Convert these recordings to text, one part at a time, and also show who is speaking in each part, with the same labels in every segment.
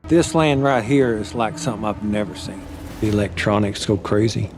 Speaker 1: This land right here is like something I've never seen. The electronics go crazy.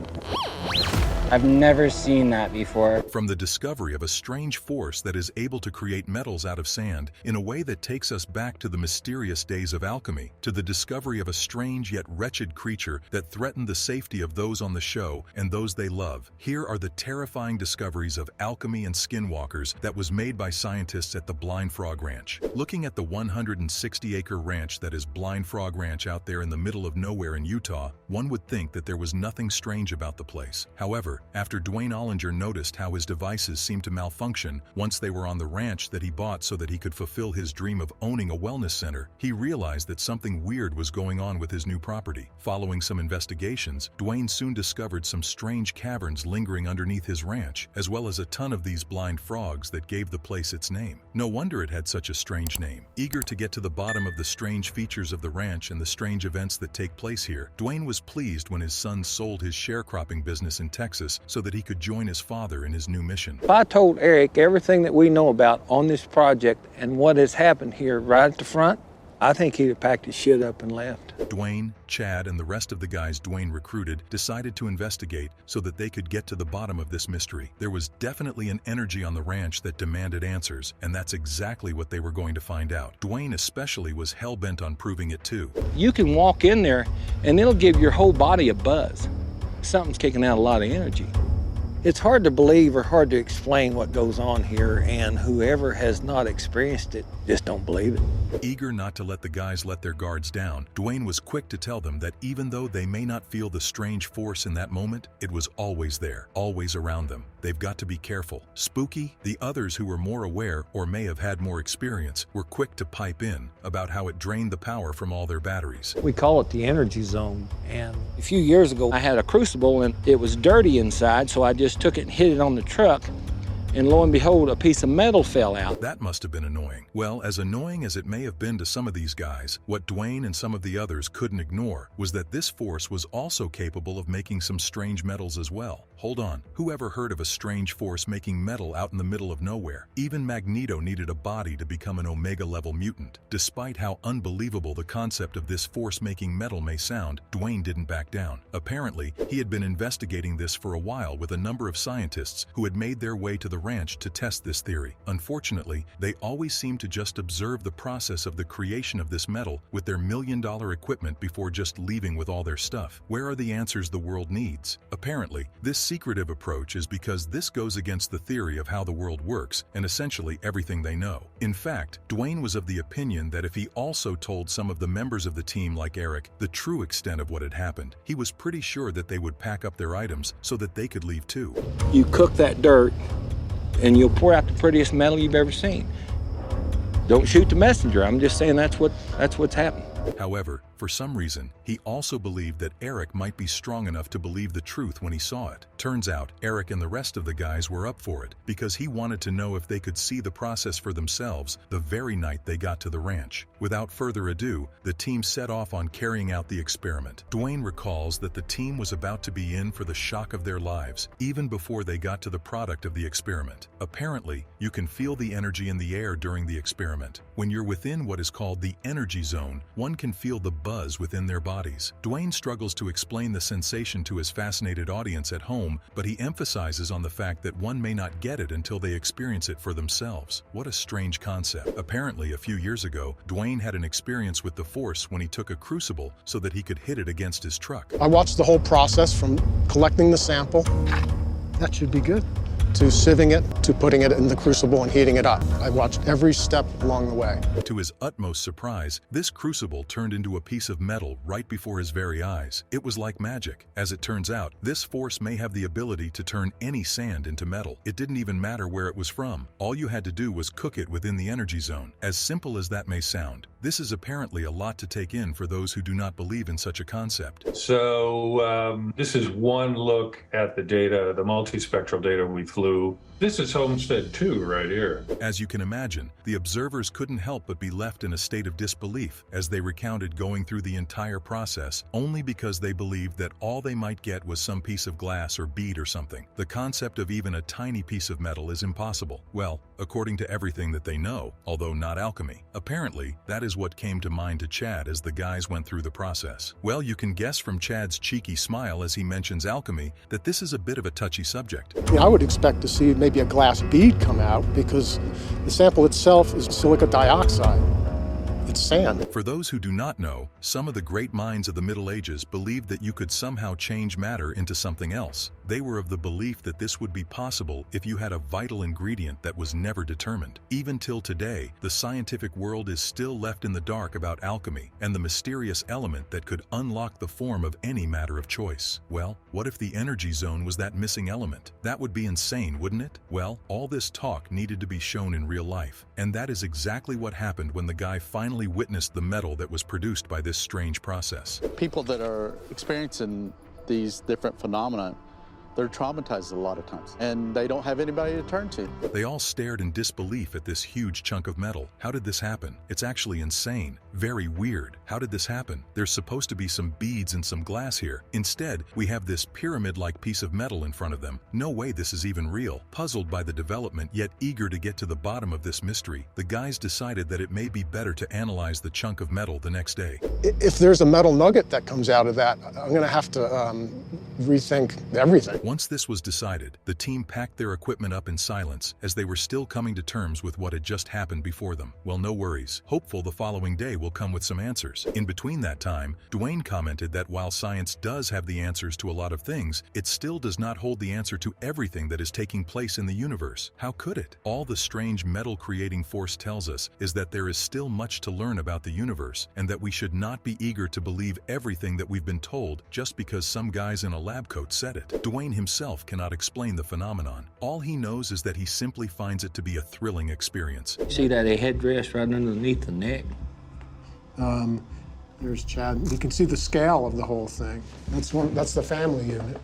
Speaker 2: I've never seen that before.
Speaker 3: From the discovery of a strange force that is able to create metals out of sand in a way that takes us back to the mysterious days of alchemy, to the discovery of a strange yet wretched creature that threatened the safety of those on the show and those they love, here are the terrifying discoveries of Alchemy and Skinwalkers that was made by scientists at the Blind Frog Ranch. Looking at the 160-acre ranch that is Blind Frog Ranch out there in the middle of nowhere in Utah, one would think that there was nothing strange about the place. However, after Dwayne Ollinger noticed how his devices seemed to malfunction once they were on the ranch that he bought so that he could fulfill his dream of owning a wellness center, he realized that something weird was going on with his new property. Following some investigations, Dwayne soon discovered some strange caverns lingering underneath his ranch, as well as a ton of these blind frogs that gave the place its name. No wonder it had such a strange name. Eager to get to the bottom of the strange features of the ranch and the strange events that take place here, Dwayne was pleased when his son sold his sharecropping business in Texas so that he could join his father in his new mission.
Speaker 1: If I told Eric everything that we know about on this project and what has happened here right at the front, I think he'd have packed his shit up and left.
Speaker 3: Dwayne, Chad, and the rest of the guys Dwayne recruited decided to investigate so that they could get to the bottom of this mystery. There was definitely an energy on the ranch that demanded answers, and that's exactly what they were going to find out. Dwayne especially was hell-bent on proving it too.
Speaker 1: You can walk in there and it'll give your whole body a buzz. Something's kicking out a lot of energy. It's hard to believe or hard to explain what goes on here, and whoever has not experienced it just don't believe it.
Speaker 3: Eager not to let the guys let their guards down, Dwayne was quick to tell them that even though they may not feel the strange force in that moment, it was always there, always around them. They've got to be careful. Spooky, the others who were more aware or may have had more experience were quick to pipe in about how it drained the power from all their batteries.
Speaker 1: We call it the energy zone, and a few years ago I had a crucible and it was dirty inside, so I just took it and hit it on the truck, and lo and behold, a piece of metal fell out.
Speaker 3: That must have been annoying. Well, as annoying as it may have been to some of these guys, what Dwayne and some of the others couldn't ignore was that this force was also capable of making some strange metals as well. Hold on, who ever heard of a strange force making metal out in the middle of nowhere? Even Magneto needed a body to become an Omega-level mutant. Despite how unbelievable the concept of this force making metal may sound, Dwayne didn't back down. Apparently, he had been investigating this for a while with a number of scientists who had made their way to the ranch to test this theory. Unfortunately, they always seemed to just observe the process of the creation of this metal with their million-dollar equipment before just leaving with all their stuff. Where are the answers the world needs? Apparently, this secretive approach is because this goes against the theory of how the world works and essentially everything they know. In fact, Dwayne was of the opinion that if he also told some of the members of the team like Eric the true extent of what had happened, he was pretty sure that they would pack up their items so that they could leave too.
Speaker 1: You cook that dirt and you'll pour out the prettiest metal you've ever seen. Don't shoot the messenger. I'm just saying that's what's happened.
Speaker 3: However, for some reason, he also believed that Eric might be strong enough to believe the truth when he saw it. Turns out, Eric and the rest of the guys were up for it because he wanted to know if they could see the process for themselves the very night they got to the ranch. Without further ado, the team set off on carrying out the experiment. Dwayne recalls that the team was about to be in for the shock of their lives, even before they got to the product of the experiment. Apparently, you can feel the energy in the air during the experiment. When you're within what is called the energy zone, one can feel the buzz within their bodies. Dwayne struggles to explain the sensation to his fascinated audience at home, but he emphasizes on the fact that one may not get it until they experience it for themselves. What a strange concept. Apparently, a few years ago, Dwayne had an experience with the Force when he took a crucible so that he could hit it against his truck.
Speaker 4: I watched the whole process from collecting the sample,
Speaker 5: That should be good.
Speaker 4: to sieving it, to putting it in the crucible and heating it up. I watched every step along the way.
Speaker 3: To his utmost surprise, this crucible turned into a piece of metal right before his very eyes. It was like magic. As it turns out, this force may have the ability to turn any sand into metal. It didn't even matter where it was from. All you had to do was cook it within the energy zone. As simple as that may sound, this is apparently a lot to take in for those who do not believe in such a concept.
Speaker 6: So this is one look at the data, the multispectral data we flew. This is Homestead 2 right here.
Speaker 3: As you can imagine, the observers couldn't help but be left in a state of disbelief as they recounted going through the entire process only because they believed that all they might get was some piece of glass or bead or something. The concept of even a tiny piece of metal is impossible. Well, according to everything that they know, although not alchemy. Apparently, that is is what came to mind to Chad as the guys went through the process. Well, you can guess from Chad's cheeky smile as he mentions alchemy that this is a bit of a touchy subject.
Speaker 4: I would expect to see maybe a glass bead come out because the sample itself is silica dioxide. It's sand.
Speaker 3: For those who do not know, some of the great minds of the Middle Ages believed that you could somehow change matter into something else. They were of the belief that this would be possible if you had a vital ingredient that was never determined. Even till today, the scientific world is still left in the dark about alchemy and the mysterious element that could unlock the form of any matter of choice. Well, what if the energy zone was that missing element? That would be insane, wouldn't it? Well, all this talk needed to be shown in real life, and that is exactly what happened when the guy finally witnessed the metal that was produced by this strange process.
Speaker 7: People that are experiencing these different phenomena, they're traumatized a lot of times, and they don't have anybody to turn to.
Speaker 3: They all stared in disbelief at this huge chunk of metal. How did this happen? It's actually insane. Very weird. How did this happen? There's supposed to be some beads and some glass here. Instead, we have this pyramid-like piece of metal in front of them. No way this is even real. Puzzled by the development, yet eager to get to the bottom of this mystery, the guys decided that it may be better to analyze the chunk of metal the next day.
Speaker 4: If there's a metal nugget that comes out of that, I'm going to have to rethink everything.
Speaker 3: Once this was decided, the team packed their equipment up in silence as they were still coming to terms with what had just happened before them. Well, no worries. Hopeful the following day will come with some answers. In between that time, Dwayne commented that while science does have the answers to a lot of things, it still does not hold the answer to everything that is taking place in the universe. How could it? All the strange metal-creating force tells us is that there is still much to learn about the universe, and that we should not be eager to believe everything that we've been told just because some guys in a lab coat said it. Dwayne himself cannot explain the phenomenon. All he knows is that he simply finds it to be a thrilling experience.
Speaker 1: See that headdress right underneath the neck?
Speaker 4: There's Chad. You can see the scale of the whole thing. That's the family unit.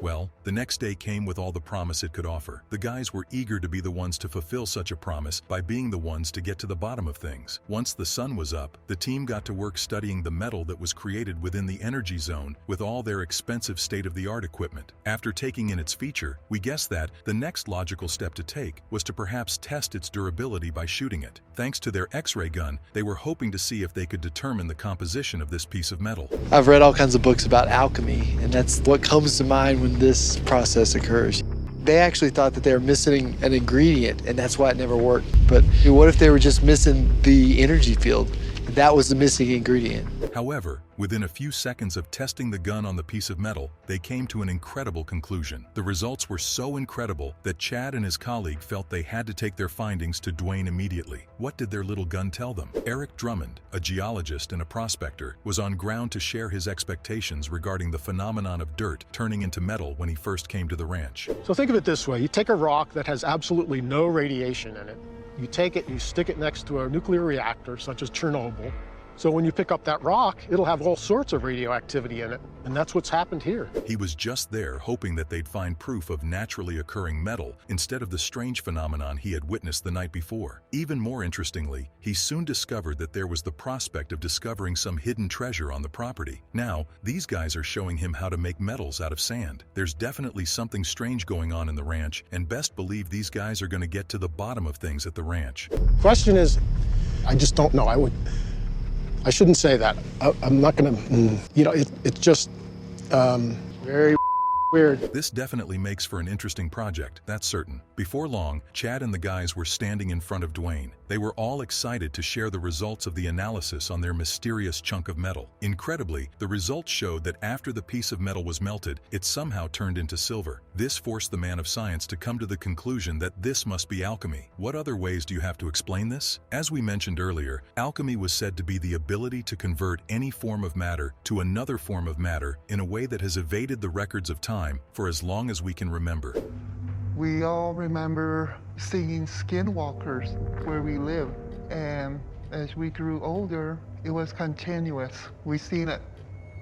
Speaker 3: Well, the next day came with all the promise it could offer. The guys were eager to be the ones to fulfill such a promise by being the ones to get to the bottom of things. Once the sun was up, the team got to work studying the metal that was created within the energy zone with all their expensive state-of-the-art equipment. After taking in its feature, we guessed that the next logical step to take was to perhaps test its durability by shooting it. Thanks to their X-ray gun, they were hoping to see if they could determine the composition of this piece of metal.
Speaker 8: I've read all kinds of books about alchemy, and that's what comes to mind when this process occurs. They actually thought that they were missing an ingredient, and that's why it never worked. But what if they were just missing the energy field? That was the missing ingredient.
Speaker 3: However, within a few seconds of testing the gun on the piece of metal, they came to an incredible conclusion. The results were so incredible that Chad and his colleague felt they had to take their findings to Dwayne immediately. What did their little gun tell them? Eric Drummond, a geologist and a prospector, was on ground to share his expectations regarding the phenomenon of dirt turning into metal when he first came to the ranch.
Speaker 4: So think of it this way. You take a rock that has absolutely no radiation in it. You take it, you stick it next to a nuclear reactor, such as Chernobyl. So when you pick up that rock, it'll have all sorts of radioactivity in it. And that's what's happened here.
Speaker 3: He was just there hoping that they'd find proof of naturally occurring metal instead of the strange phenomenon he had witnessed the night before. Even more interestingly, he soon discovered that there was the prospect of discovering some hidden treasure on the property. Now, these guys are showing him how to make metals out of sand. There's definitely something strange going on in the ranch, and best believe these guys are going to get to the bottom of things at the ranch.
Speaker 4: Question is, I just don't know. I shouldn't say that. I'm not going to, it's just very weird.
Speaker 3: This definitely makes for an interesting project, that's certain. Before long, Chad and the guys were standing in front of Dwayne. They were all excited to share the results of the analysis on their mysterious chunk of metal. Incredibly, the results showed that after the piece of metal was melted, it somehow turned into silver. This forced the man of science to come to the conclusion that this must be alchemy. What other ways do you have to explain this? As we mentioned earlier, alchemy was said to be the ability to convert any form of matter to another form of matter in a way that has evaded the records of time for as long as we can remember.
Speaker 9: We all remember seeing Skinwalkers where we lived, and as we grew older, it was continuous. We seen it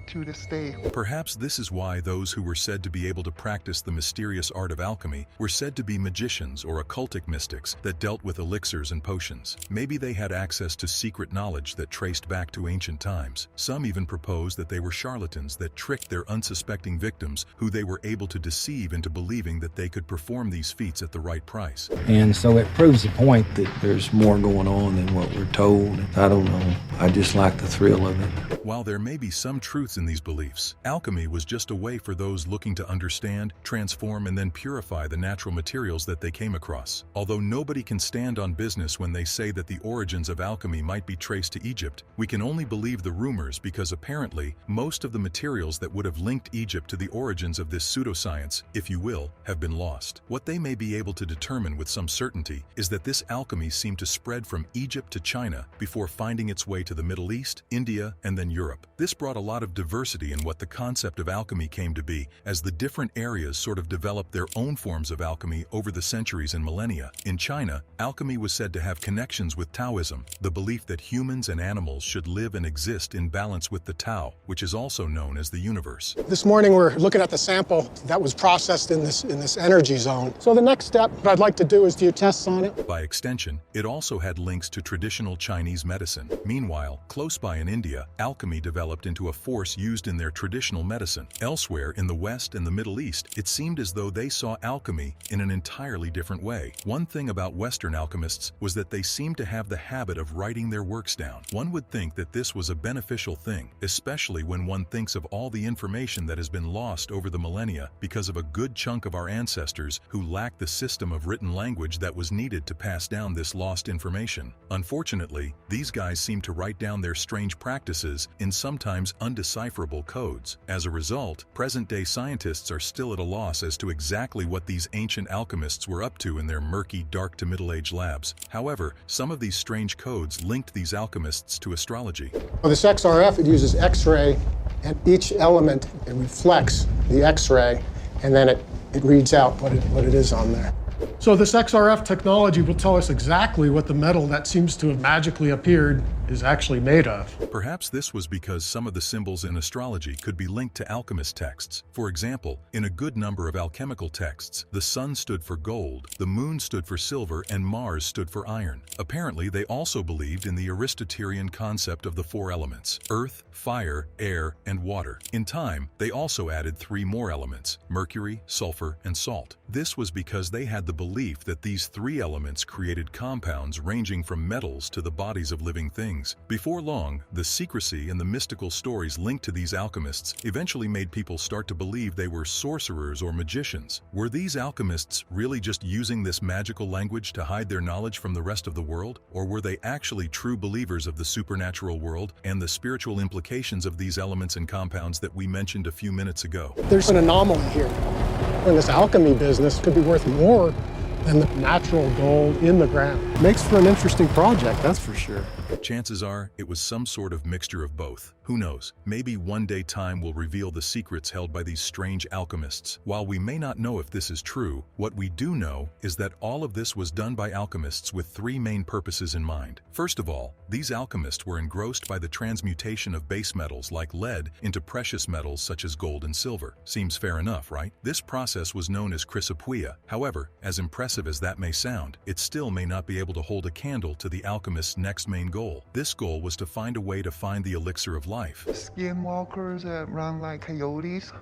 Speaker 9: to this day.
Speaker 3: Perhaps this is why those who were said to be able to practice the mysterious art of alchemy were said to be magicians or occultic mystics that dealt with elixirs and potions. Maybe they had access to secret knowledge that traced back to ancient times. Some even proposed that they were charlatans that tricked their unsuspecting victims, who they were able to deceive into believing that they could perform these feats at the right price.
Speaker 1: And so it proves the point that there's more going on than what we're told. I don't know. I just like the thrill of it.
Speaker 3: While there may be some truths in these beliefs, alchemy was just a way for those looking to understand, transform, and then purify the natural materials that they came across. Although nobody can stand on business when they say that the origins of alchemy might be traced to Egypt, we can only believe the rumors because apparently most of the materials that would have linked Egypt to the origins of this pseudoscience, if you will, have been lost. What they may be able to determine with some certainty is that this alchemy seemed to spread from Egypt to China before finding its way to the Middle East, India, and then Europe. This brought a lot of diversity in what the concept of alchemy came to be, as the different areas sort of developed their own forms of alchemy over the centuries and millennia. In China, alchemy was said to have connections with Taoism, the belief that humans and animals should live and exist in balance with the Tao, which is also known as the universe.
Speaker 4: This morning we're looking at the sample that was processed in this energy zone. So the next step, what I'd like to do is do tests on it.
Speaker 3: By extension, it also had links to traditional Chinese medicine. Meanwhile, close by in India, alchemy developed into a force used in their traditional medicine. Elsewhere in the West and the Middle East, it seemed as though they saw alchemy in an entirely different way. One thing about Western alchemists was that they seemed to have the habit of writing their works down. One would think that this was a beneficial thing, especially when one thinks of all the information that has been lost over the millennia because of a good chunk of our ancestors who lacked the system of written language that was needed to pass down this lost information. Unfortunately, these guys seem to write down their strange practices in sometimes undecipherable codes. As a result, present-day scientists are still at a loss as to exactly what these ancient alchemists were up to in their murky, dark to middle-age labs. However, some of these strange codes linked these alchemists to astrology.
Speaker 4: Well, this XRF, it uses X-ray, and each element, it reflects the X-ray, and then it reads out what it is on there. So this XRF technology will tell us exactly what the metal that seems to have magically appeared is actually made of.
Speaker 3: Perhaps this was because some of the symbols in astrology could be linked to alchemist texts. For example, in a good number of alchemical texts, the sun stood for gold, the moon stood for silver, and Mars stood for iron. Apparently, they also believed in the Aristotelian concept of the four elements: earth, fire, air, and water. In time, they also added three more elements: mercury, sulfur, and salt. This was because they had the belief that these three elements created compounds ranging from metals to the bodies of living things. Before long, the secrecy and the mystical stories linked to these alchemists eventually made people start to believe they were sorcerers or magicians. Were these alchemists really just using this magical language to hide their knowledge from the rest of the world? Or were they actually true believers of the supernatural world and the spiritual implications of these elements and compounds that we mentioned a few minutes ago?
Speaker 4: There's an anomaly here. And this alchemy business could be worth more than the natural gold in the ground.
Speaker 5: Makes for an interesting project, that's for sure.
Speaker 3: Chances are it was some sort of mixture of both. Who knows? Maybe one day time will reveal the secrets held by these strange alchemists. While we may not know if this is true, what we do know is that all of this was done by alchemists with three main purposes in mind. First of all, these alchemists were engrossed by the transmutation of base metals like lead into precious metals such as gold and silver. Seems fair enough, right? This process was known as chrysopoeia. However, as impressive as that may sound, it still may not be able to hold a candle to the alchemist's next main goal. This goal was to find a way to find the elixir of life.
Speaker 9: Skinwalkers that run like coyotes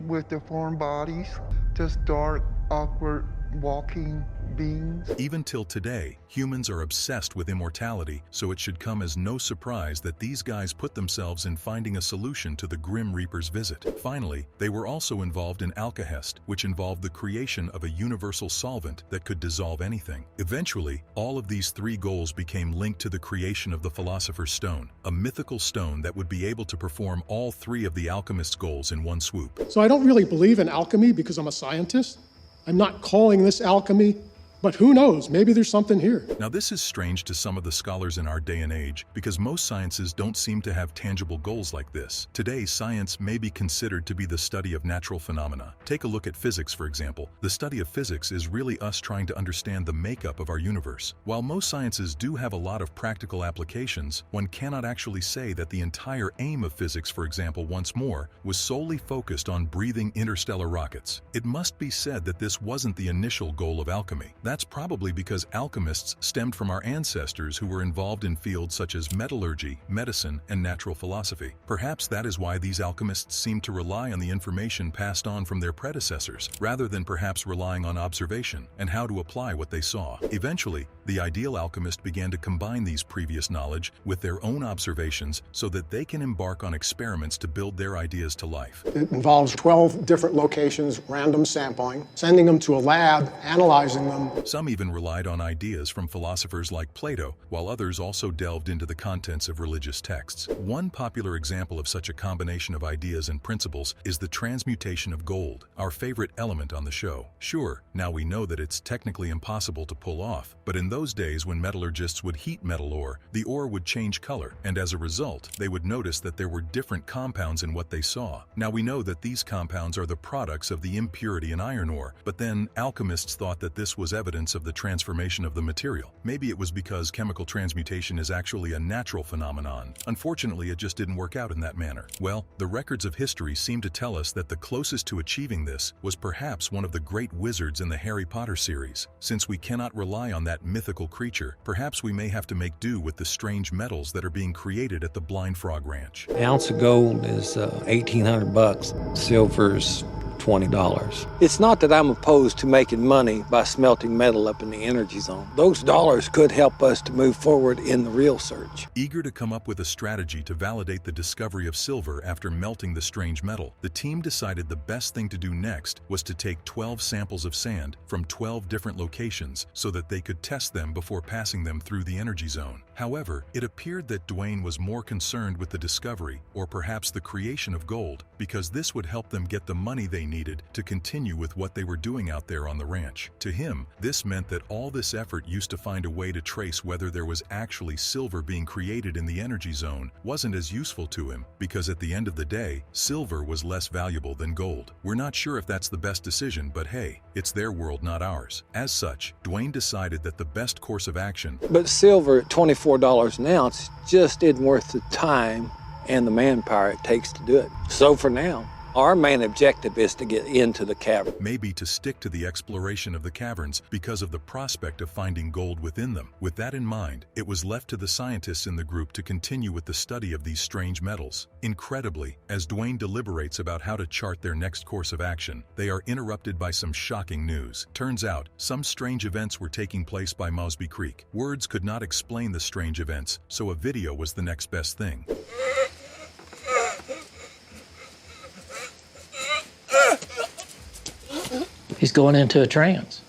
Speaker 9: with deformed bodies, just dark, awkward walking beings.
Speaker 3: Even till today, humans are obsessed with immortality, so it should come as no surprise that these guys put themselves in finding a solution to the Grim Reaper's visit. Finally, they were also involved in alkahest, which involved the creation of a universal solvent that could dissolve anything. Eventually, all of these three goals became linked to the creation of the Philosopher's Stone, a mythical stone that would be able to perform all three of the alchemist's goals in one swoop.
Speaker 4: So I don't really believe in alchemy because I'm a scientist. I'm not calling this alchemy. But who knows? Maybe there's something here.
Speaker 3: Now, this is strange to some of the scholars in our day and age because most sciences don't seem to have tangible goals like this. Today, science may be considered to be the study of natural phenomena. Take a look at physics, for example. The study of physics is really us trying to understand the makeup of our universe. While most sciences do have a lot of practical applications, one cannot actually say that the entire aim of physics, for example, once more, was solely focused on breathing interstellar rockets. It must be said that this wasn't the initial goal of alchemy. That's probably because alchemists stemmed from our ancestors who were involved in fields such as metallurgy, medicine, and natural philosophy. Perhaps that is why these alchemists seem to rely on the information passed on from their predecessors, rather than perhaps relying on observation and how to apply what they saw. Eventually, the ideal alchemist began to combine these previous knowledge with their own observations so that they can embark on experiments to build their ideas to life.
Speaker 4: It involves 12 different locations, random sampling, sending them to a lab, analyzing them.
Speaker 3: Some even relied on ideas from philosophers like Plato, while others also delved into the contents of religious texts. One popular example of such a combination of ideas and principles is the transmutation of gold, our favorite element on the show. Sure, now we know that it's technically impossible to pull off, but in those days when metallurgists would heat metal ore, the ore would change color, and as a result, they would notice that there were different compounds in what they saw. Now we know that these compounds are the products of the impurity in iron ore, but then alchemists thought that this was evidence of the transformation of the material. Maybe it was because chemical transmutation is actually a natural phenomenon. Unfortunately, it just didn't work out in that manner. Well, the records of history seem to tell us that the closest to achieving this was perhaps one of the great wizards in the Harry Potter series. Since we cannot rely on that mythical creature, perhaps we may have to make do with the strange metals that are being created at the Blind Frog Ranch.
Speaker 1: An ounce of gold is $1,800. Silver's $20. It's not that I'm opposed to making money by smelting metal up in the energy zone. Those dollars could help us to move forward in the real search.
Speaker 3: Eager to come up with a strategy to validate the discovery of silver after melting the strange metal, the team decided the best thing to do next was to take 12 samples of sand from 12 different locations so that they could test them before passing them through the energy zone. However, it appeared that Dwayne was more concerned with the discovery, or perhaps the creation of gold, because this would help them get the money they needed to continue with what they were doing out there on the ranch. To him, this meant that all this effort used to find a way to trace whether there was actually silver being created in the energy zone wasn't as useful to him, because at the end of the day, silver was less valuable than gold. We're not sure if that's the best decision, but hey, it's their world, not ours. As such, Dwayne decided that the best course of action—
Speaker 1: But silver at $24 an ounce just isn't worth the time and the manpower it takes to do it. So for now, our main objective is to get into the cavern.
Speaker 3: maybe to stick to the exploration of the caverns because of the prospect of finding gold within them. With that in mind, it was left to the scientists in the group to continue with the study of these strange metals. Incredibly, as Dwayne deliberates about how to chart their next course of action, they are interrupted by some shocking news. Turns out, some strange events were taking place by Mosby Creek. Words could not explain the strange events, so a video was the next best thing.
Speaker 10: He's going into a trance.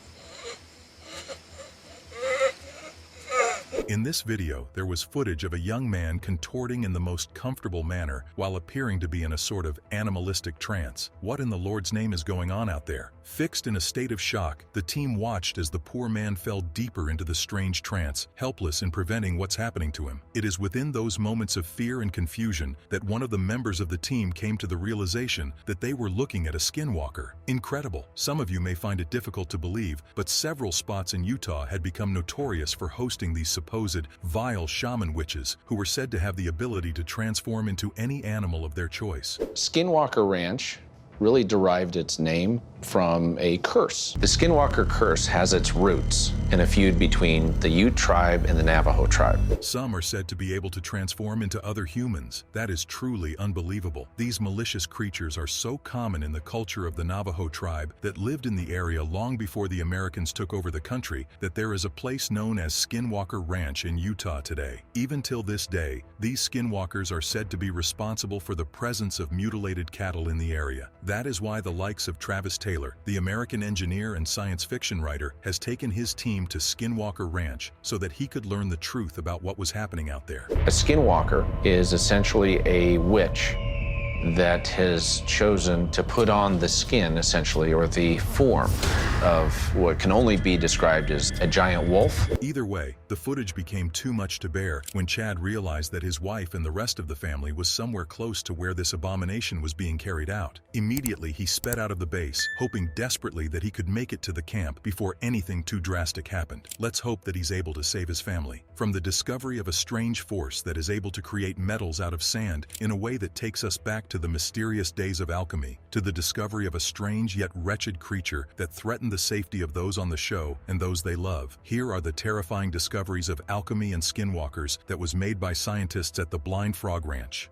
Speaker 3: In this video, there was footage of a young man contorting in the most comfortable manner while appearing to be in a sort of animalistic trance. What in the Lord's name is going on out there? Fixed in a state of shock, the team watched as the poor man fell deeper into the strange trance, helpless in preventing what's happening to him. It is within those moments of fear and confusion that one of the members of the team came to the realization that they were looking at a skinwalker. Incredible. Some of you may find it difficult to believe, but several spots in Utah had become notorious for hosting these supposed vile shaman witches who were said to have the ability to transform into any animal of their choice.
Speaker 11: Skinwalker Ranch really derived its name from a curse. The Skinwalker curse has its roots in a feud between the Ute tribe and the Navajo tribe.
Speaker 3: Some are said to be able to transform into other humans. That is truly unbelievable. These malicious creatures are so common in the culture of the Navajo tribe that lived in the area long before the Americans took over the country that there is a place known as Skinwalker Ranch in Utah today. Even till this day, these skinwalkers are said to be responsible for the presence of mutilated cattle in the area. That is why the likes of Travis Taylor, the American engineer and science fiction writer, has taken his team to Skinwalker Ranch so that he could learn the truth about what was happening out there.
Speaker 11: A skinwalker is essentially a witch that has chosen to put on the skin, essentially, or the form of what can only be described as a giant wolf.
Speaker 3: Either way, the footage became too much to bear when Chad realized that his wife and the rest of the family was somewhere close to where this abomination was being carried out. Immediately, he sped out of the base, hoping desperately that he could make it to the camp before anything too drastic happened. Let's hope that he's able to save his family. From the discovery of a strange force that is able to create metals out of sand in a way that takes us back to the mysterious days of alchemy, to the discovery of a strange yet wretched creature that threatened the safety of those on the show and those they love. Here are the terrifying discoveries of Alchemy and Skinwalkers that was made by scientists at the Blind Frog Ranch.